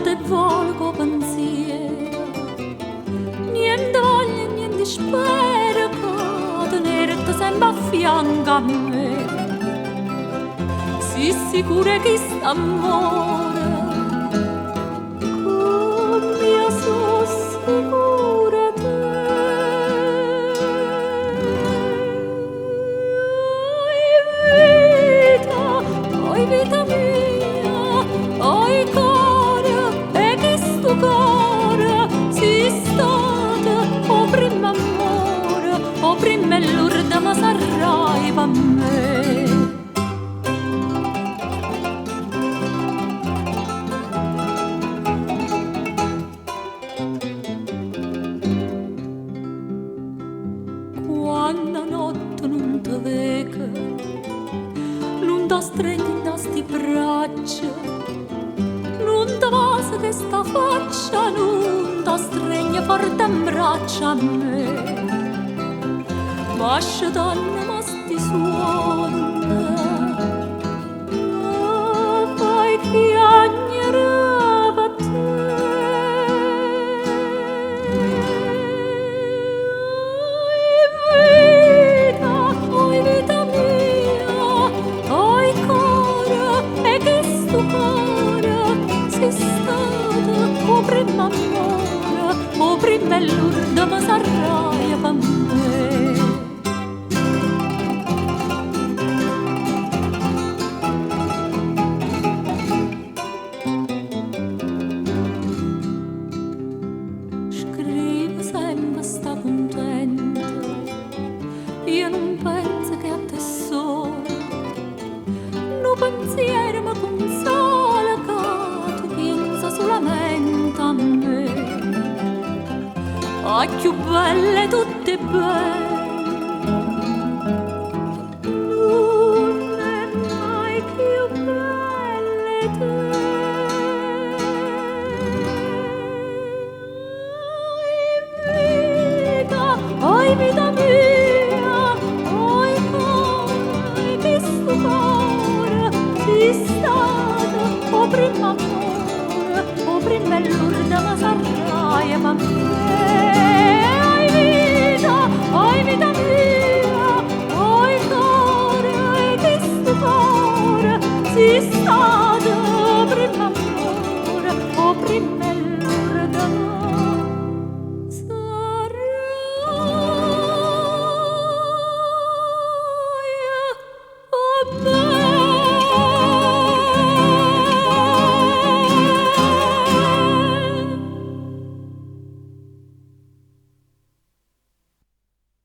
te volgo pensiero, niente voglia, niente spero che tenerti sempre a fianco a me. Si sicura che st'amore, come io sono sicura te. Oi vita mia, oi cuore, e che sto cuore si stato o prima amore, o prima l'urda ma sarai per me. Quando notte non ti vedo, non ti stringo in sti braccia, non ti vasa che sta faccia, non ti stringo forte in braccia a me. Vascia danno ma sti suoni, fai chiagnere per te. Oi vita mia, oi cuore, e che sto cuore sei stata o prima amore, o prima l'urda ma sarai per me. Scrivo sempre sta contenta, io non penso che a te solo, no pensiero mi consola che tu pensa solamente a me. A più belle tutte belle, non è mai più belle te. Oi vita mia, oi cuore, che sto cuore si stato o prima amore, o prima l'urda ma sarai per me. Oi vita mia, oi cuore, che sto cuore si stato o prima amore, o prima l'urda